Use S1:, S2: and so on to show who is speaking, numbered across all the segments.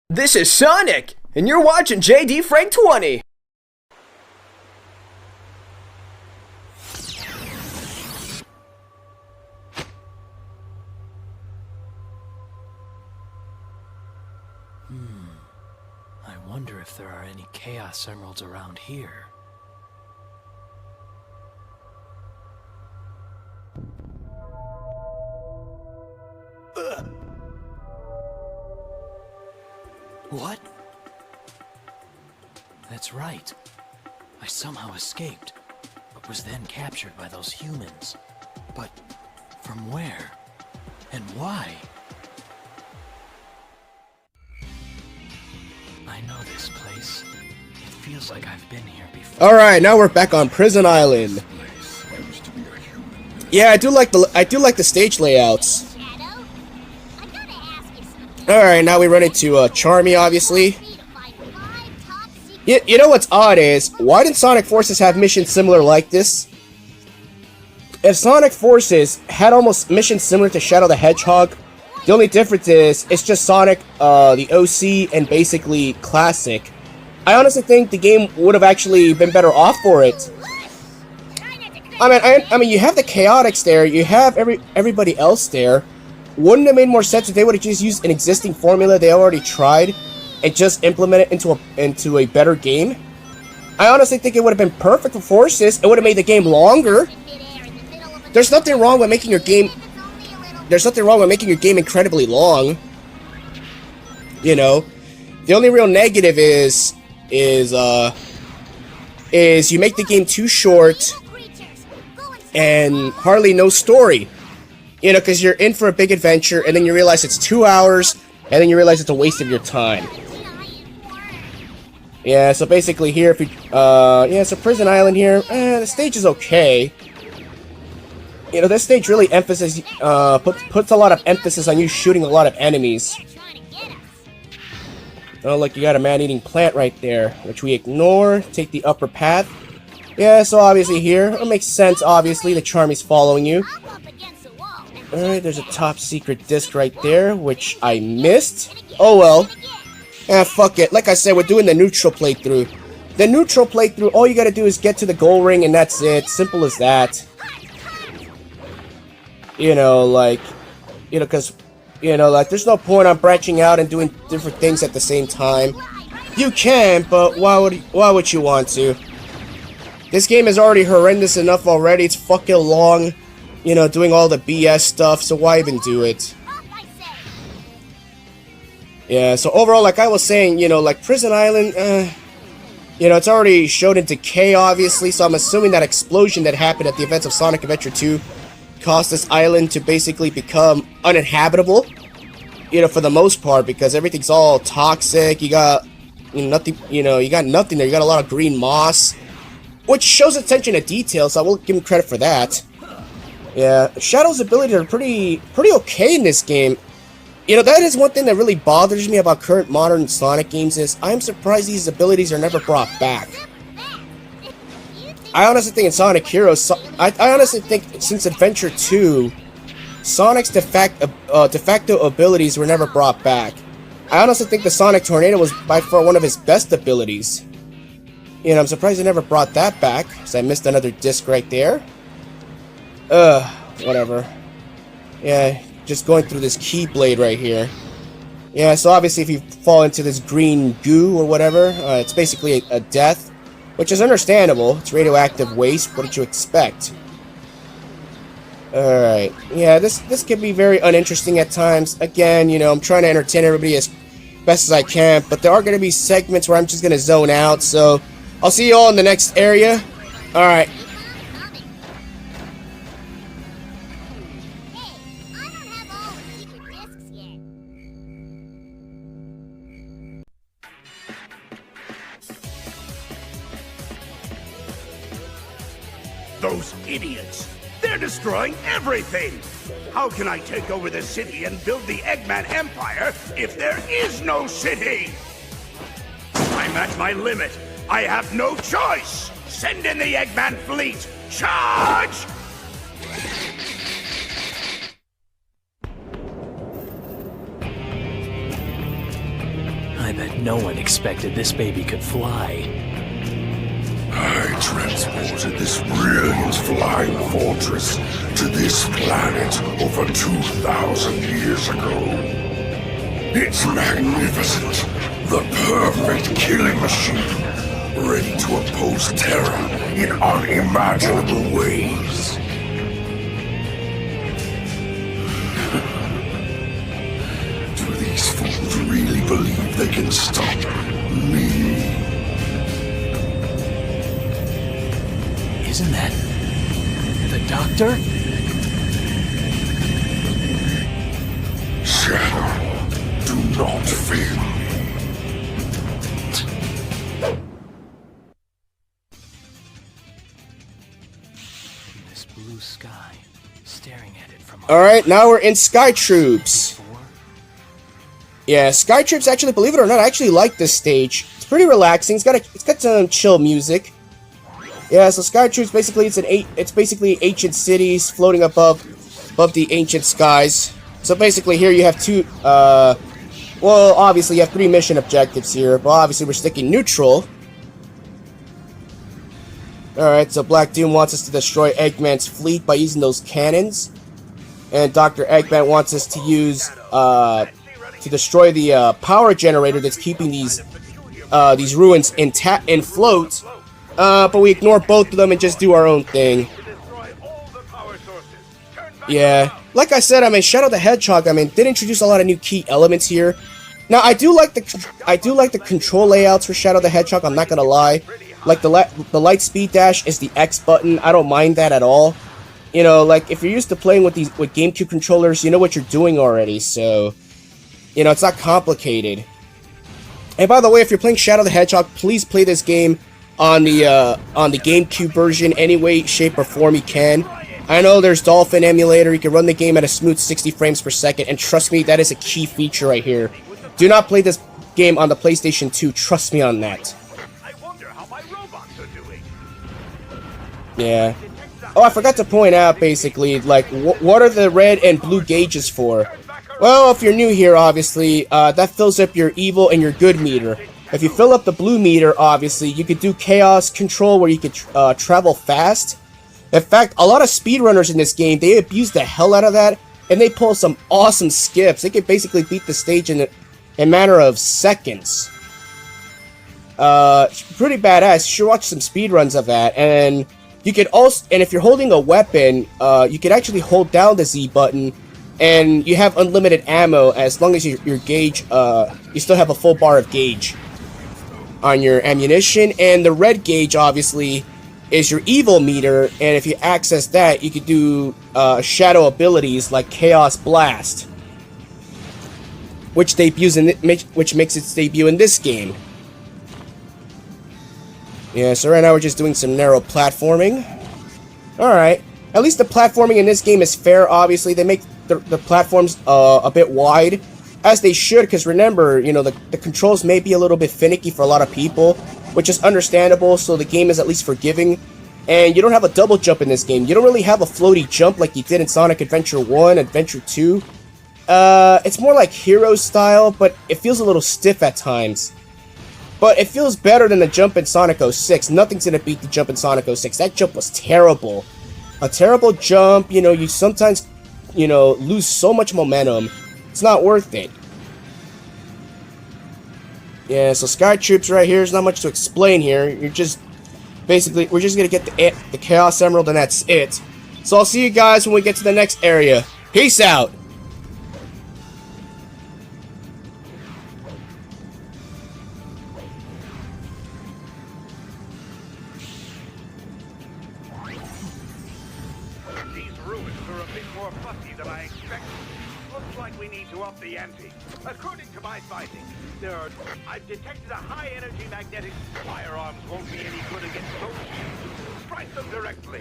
S1: This is Sonic, and you're watching JD Frank 20.
S2: I wonder if there are any Chaos Emeralds around here. What? That's right. I somehow escaped, but was then captured by those humans. But from where? And why? I know this place. It feels like I've been here before.
S3: Alright, now we're back on Prison Island. Yeah, I do like the stage layouts. Alright, now we run into Charmy, obviously. You know what's odd is, why didn't Sonic Forces have missions similar like this? If Sonic Forces had almost missions similar to Shadow the Hedgehog, the only difference is, it's just Sonic, the OC, and basically Classic. I honestly think the game would have actually been better off for it. I mean, you have the Chaotix there, you have everybody else there. Wouldn't it have made more sense if they would have just used an existing formula they already tried and just implement it into a better game? I honestly think it would have been perfect for Forces. It would have made the game longer. There's nothing wrong with making your game. There's nothing wrong with making your game incredibly long. You know, the only real negative is you make the game too short and hardly no story. You know, because you're in for a big adventure, and then you realize it's 2 hours, and then you realize it's a waste of your time. Yeah, so basically here, if you, yeah, so Prison Island here, the stage is okay. You know, this stage really puts a lot of emphasis on you shooting a lot of enemies. Oh, look, you got a man-eating plant right there, which we ignore, take the upper path. Yeah, so obviously here, it makes sense, obviously, the Charmy's following you. Alright, there's a top secret disc right there, which I missed. Oh well. Ah, fuck it. Like I said, we're doing the neutral playthrough. The neutral playthrough, all you gotta do is get to the goal ring and that's it. Simple as that. You know, like, you know, because, you know, like, there's no point on branching out and doing different things at the same time. You can, but why would you want to? This game is already horrendous enough already. It's fucking long. You know, doing all the BS stuff, so why even do it? Yeah, so overall, like I was saying, you know, like Prison Island, you know, it's already showed in decay, obviously, so I'm assuming that explosion that happened at the events of Sonic Adventure 2 caused this island to basically become uninhabitable, you know, for the most part, because everything's all toxic. You got, you know, nothing, you know, you got nothing there. You got a lot of green moss, which shows attention to detail, so I will give him credit for that. Yeah, Shadow's abilities are pretty okay in this game. You know, that is one thing that really bothers me about current modern Sonic games is I'm surprised these abilities are never brought back. I honestly think in Sonic Heroes, I honestly think since Adventure 2, Sonic's de facto abilities were never brought back. I honestly think the Sonic Tornado was by far one of his best abilities. You know, I'm surprised they never brought that back, because I missed another disc right there. Whatever. Yeah, just going through this Keyblade right here. Yeah, so obviously if you fall into this green goo or whatever, it's basically a death, which is understandable. It's radioactive waste. What did you expect? Alright. Yeah, this can be very uninteresting at times. Again, you know, I'm trying to entertain everybody as best as I can, but there are going to be segments where I'm just going to zone out, so I'll see you all in the next area. Alright.
S4: Those idiots! They're destroying everything! How can I take over the city and build the Eggman Empire if there is no city? I'm at my limit. I have no choice! Send in the Eggman fleet! Charge!
S2: I bet no one expected this baby could fly.
S5: I transported this brilliant flying fortress to this planet over 2,000 years ago. It's magnificent, the perfect killing machine, ready to oppose terror in unimaginable ways. Do these fools really believe they can stop me?
S2: Isn't that the doctor?
S5: Shadow, do not fear me.
S2: This blue sky, staring at it from
S3: Alright, now we're in Sky Troops. Yeah, Sky Troops, actually, believe it or not, I actually like this stage. It's pretty relaxing. It's got some chill music. Yeah, so Sky Troops basically it's basically ancient cities floating above the ancient skies. So basically here you have two well, obviously you have 3 mission objectives here, but obviously we're sticking neutral. Alright, so Black Doom wants us to destroy Eggman's fleet by using those cannons. And Dr. Eggman wants us to use to destroy the power generator that's keeping these ruins intact and float. But we ignore both of them and just do our own thing. Yeah, like I said, I mean, Shadow the Hedgehog, I mean, did introduce a lot of new key elements here. Now, I do like the control layouts for Shadow the Hedgehog. I'm not gonna lie. Like the light speed dash is the X button. I don't mind that at all. You know, like if you're used to playing with GameCube controllers, you know what you're doing already. So, you know, it's not complicated. And by the way, if you're playing Shadow the Hedgehog, please play this game on the GameCube version any way, shape, or form you can. I know there's Dolphin emulator. You can run the game at a smooth 60 frames per second, and trust me, that is a key feature right here. Do not play this game on the PlayStation 2. Trust me on that.
S4: I wonder how my robots are doing.
S3: Yeah. Oh, I forgot to point out, basically, like, what are the red and blue gauges for? Well, if you're new here, obviously, that fills up your evil and your good meter. If you fill up the blue meter, obviously, you could do chaos control where you could travel fast. In fact, a lot of speedrunners in this game, they abuse the hell out of that, and they pull some awesome skips. They can basically beat the stage in a matter of seconds. Pretty badass. You should watch some speedruns of that. And you could also, and if you're holding a weapon, you could actually hold down the Z button, and you have unlimited ammo as long as your gauge, you still have a full bar of gauge on your ammunition. And the red gauge, obviously, is your evil meter, and if you access that, you could do shadow abilities like Chaos Blast, which makes its debut in this game. Yeah, so right now we're just doing some narrow platforming. Alright, at least the platforming in this game is fair. Obviously, they make the platforms a bit wide, as they should, because remember, you know, the controls may be a little bit finicky for a lot of people, which is understandable, so the game is at least forgiving. And you don't have a double jump in this game. You don't really have a floaty jump like you did in Sonic Adventure 1, Adventure 2. It's more like Hero style, but it feels a little stiff at times. But it feels better than the jump in Sonic 06. Nothing's gonna beat the jump in Sonic 06. That jump was terrible. A terrible jump, you know, you sometimes, you know, lose so much momentum. It's not worth it. Yeah, so Sky Troops right here, there's not much to explain here. You're just, basically, we're just gonna get the Chaos Emerald and that's it. So I'll see you guys when we get to the next area. Peace out!
S4: These ruins are a bit more fussy than I expected. Looks like we need to up the ante. According to my findings, I've detected a high-energy magnetic. Firearms won't be any good against those shields. Strike them directly.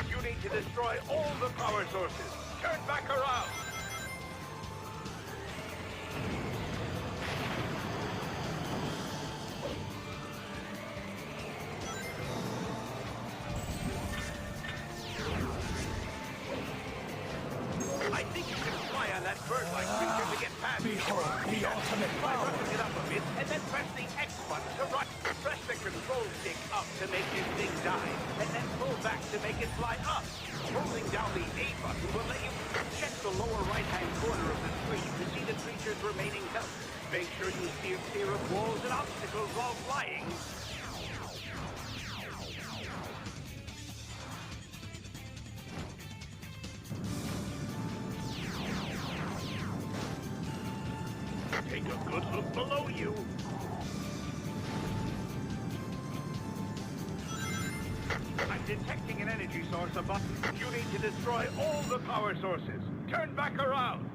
S4: You need to destroy all the power sources. Turn back around. I think that bird-like creature to get past you.
S5: Behold the ultimate
S4: Try
S5: power.
S4: rushing it up a bit, and then press the X button to run. Press the control stick up to make this thing dive, and then pull back to make it fly up. Holding down the A button will let you check the lower right-hand corner of the screen to see the creature's remaining health. Make sure you steer clear of walls and obstacles while flying. Take a good look below you. I'm detecting an energy source above. You need to destroy all the power sources. Turn back around.